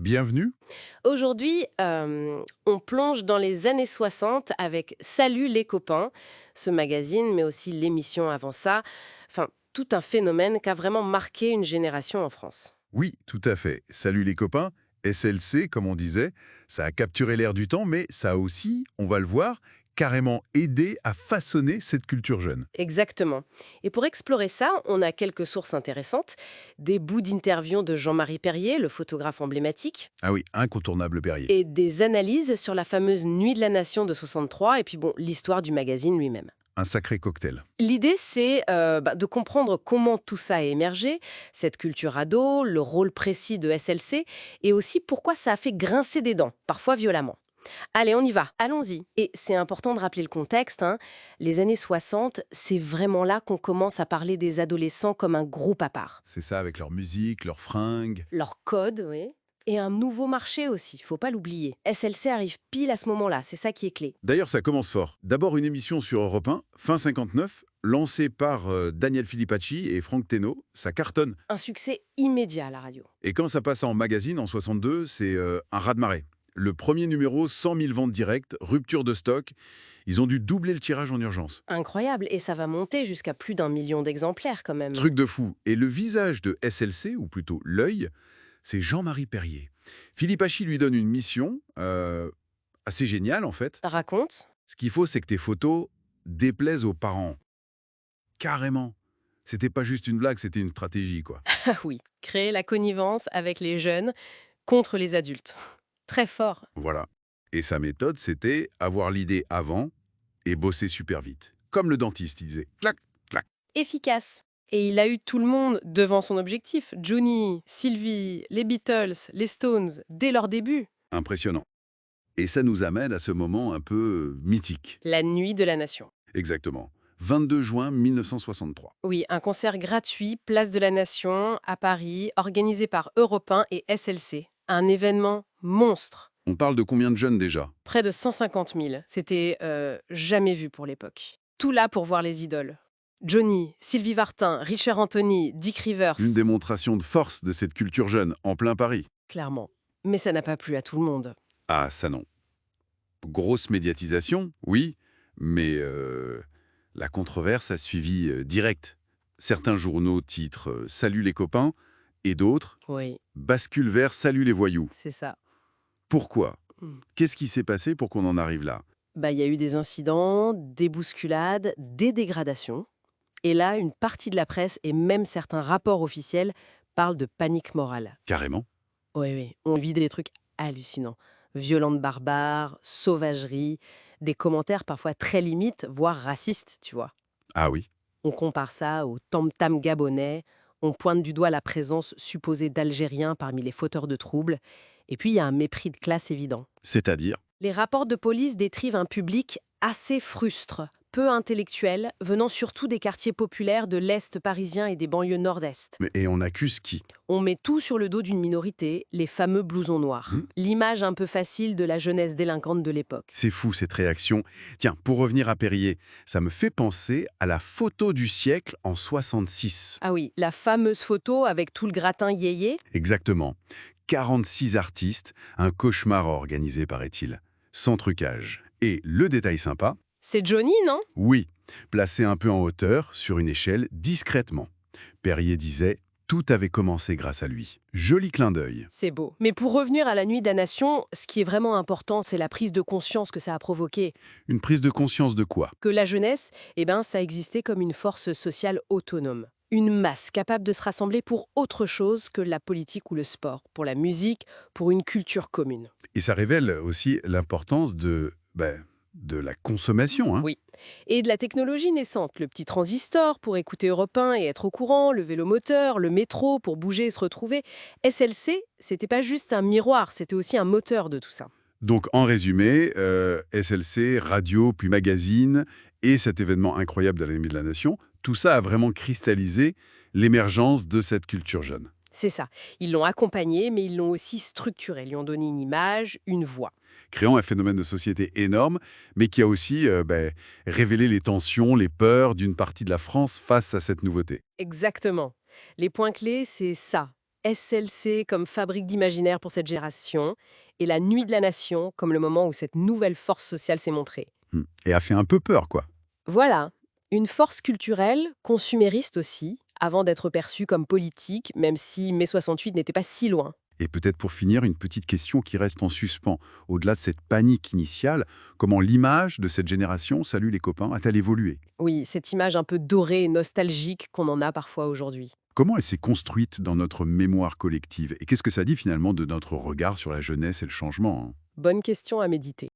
Bienvenue. Aujourd'hui, on plonge dans les années 60 avec Salut les copains, ce magazine, mais aussi l'émission avant ça. Enfin, tout un phénomène qui a vraiment marqué une génération en France. Oui, tout à fait. Salut les copains. SLC, comme on disait, ça a capturé l'air du temps, mais ça a aussi, on va le voir, carrément aidé à façonner cette culture jeune. Exactement. Et pour explorer ça, on a quelques sources intéressantes. Des bouts d'interviews de Jean-Marie Perrier, le photographe emblématique, Ah oui, incontournable Perrier. et des analyses sur la fameuse Nuit de la Nation de 63, et puis bon, l'histoire du magazine lui-même. Un sacré cocktail. L'idée, c'est de comprendre comment tout ça a émergé, cette culture ado, le rôle précis de SLC, et aussi pourquoi ça a fait grincer des dents, parfois violemment. Allez, on y va, allons-y. Et c'est important de rappeler le contexte, hein. Les années 60, c'est vraiment là qu'on commence à parler des adolescents comme un groupe à part. C'est ça avec leur musique, leurs fringues. Leur code, oui. Et un nouveau marché aussi, faut pas l'oublier. SLC arrive pile à ce moment-là, c'est ça qui est clé. D'ailleurs, ça commence fort. D'abord une émission sur Europe 1, fin 59, lancée par Daniel Filipacci et Franck Teno. Ça cartonne. Un succès immédiat à la radio. Et quand ça passe en magazine, en 62, c'est un raz-de-marée. Le premier numéro, 100 000 ventes directes, rupture de stock. Ils ont dû doubler le tirage en urgence. Incroyable, et ça va monter jusqu'à plus d'1 million d'exemplaires quand même. Truc de fou. Et le visage de SLC, ou plutôt l'œil, c'est Jean-Marie Perrier. Philippe Hachi lui donne une mission assez géniale, en fait. Raconte. Ce qu'il faut, c'est que tes photos déplaisent aux parents. Carrément. C'était pas juste une blague, c'était une stratégie, quoi. Ah oui, créer la connivence avec les jeunes contre les adultes. Très fort. Voilà. Et sa méthode, c'était avoir l'idée avant et bosser super vite. Comme le dentiste, il disait clac, clac. Efficace. Et il a eu tout le monde devant son objectif. Johnny, Sylvie, les Beatles, les Stones, dès leur début. Impressionnant. Et ça nous amène à ce moment un peu mythique. La nuit de la nation. Exactement. 22 juin 1963. Oui, un concert gratuit, Place de la Nation, à Paris, organisé par Europe 1 et SLC. Un événement monstre. On parle de combien de jeunes déjà? Près de 150 000. C'était jamais vu pour l'époque. Tout là pour voir les idoles. Johnny, Sylvie Vartan, Richard Anthony, Dick Rivers. Une démonstration de force de cette culture jeune, en plein Paris. Clairement. Mais ça n'a pas plu à tout le monde. Ah, ça non. Grosse médiatisation, oui, mais la controverse a suivi direct. Certains journaux titrent Salut les copains et d'autres Oui, basculent vers Salut les voyous. c'est ça. Pourquoi? Hmm. Qu'est-ce qui s'est passé pour qu'on en arrive là? Il y a eu des incidents, des bousculades, des dégradations. Et là, une partie de la presse et même certains rapports officiels parlent de panique morale. Carrément? Oui, oui, on vit des trucs hallucinants. Violente barbare, sauvagerie, des commentaires parfois très limites, voire racistes, tu vois. Ah oui. On compare ça au tam-tam gabonais, on pointe du doigt la présence supposée d'Algériens parmi les fauteurs de troubles, et puis il y a un mépris de classe évident. C'est-à-dire? Les rapports de police décrivent un public assez frustre, peu intellectuel, venant surtout des quartiers populaires de l'Est parisien et des banlieues nord-est. Et on accuse qui? On met tout sur le dos d'une minorité, les fameux blousons noirs. Hmm. L'image un peu facile de la jeunesse délinquante de l'époque. C'est fou cette réaction. Tiens, pour revenir à Perrier, ça me fait penser à la photo du siècle en 66. Ah oui, la fameuse photo avec tout le gratin yéyé. Exactement. 46 artistes, un cauchemar organisé, paraît-il. Sans trucage. Et le détail sympa, C'est Johnny, non? oui, placé un peu en hauteur, sur une échelle, discrètement. Perrier disait « Tout avait commencé grâce à lui ». Joli clin d'œil. C'est beau. Mais pour revenir à la Nuit de la Nation, ce qui est vraiment important, c'est la prise de conscience que ça a provoqué. Une prise de conscience de quoi? Que la jeunesse, ça existait comme une force sociale autonome. Une masse capable de se rassembler pour autre chose que la politique ou le sport, pour la musique, pour une culture commune. Et ça révèle aussi l'importance de la consommation, hein. Oui. Et de la technologie naissante, le petit transistor pour écouter Europe 1 et être au courant, le vélomoteur, le métro pour bouger et se retrouver. SLC, c'était pas juste un miroir, c'était aussi un moteur de tout ça. Donc, en résumé, SLC, radio, puis magazine, et cet événement incroyable de la Nuit de la Nation, tout ça a vraiment cristallisé l'émergence de cette culture jeune. C'est ça. Ils l'ont accompagné, mais ils l'ont aussi structuré, lui ont donné une image, une voix. Créant un phénomène de société énorme, mais qui a aussi révélé les tensions, les peurs d'une partie de la France face à cette nouveauté. Exactement. Les points clés, c'est ça. SLC comme fabrique d'imaginaire pour cette génération, et la Nuit de la Nation comme le moment où cette nouvelle force sociale s'est montrée. Et a fait un peu peur, quoi. Voilà, une force culturelle, consumériste aussi, avant d'être perçue comme politique, même si mai 68 n'était pas si loin. Et peut-être pour finir, une petite question qui reste en suspens. Au-delà de cette panique initiale, comment l'image de cette génération, Salut les copains, a-t-elle évolué? Oui, cette image un peu dorée et nostalgique qu'on en a parfois aujourd'hui. Comment elle s'est construite dans notre mémoire collective? Et qu'est-ce que ça dit finalement de notre regard sur la jeunesse et le changement, hein? Bonne question à méditer.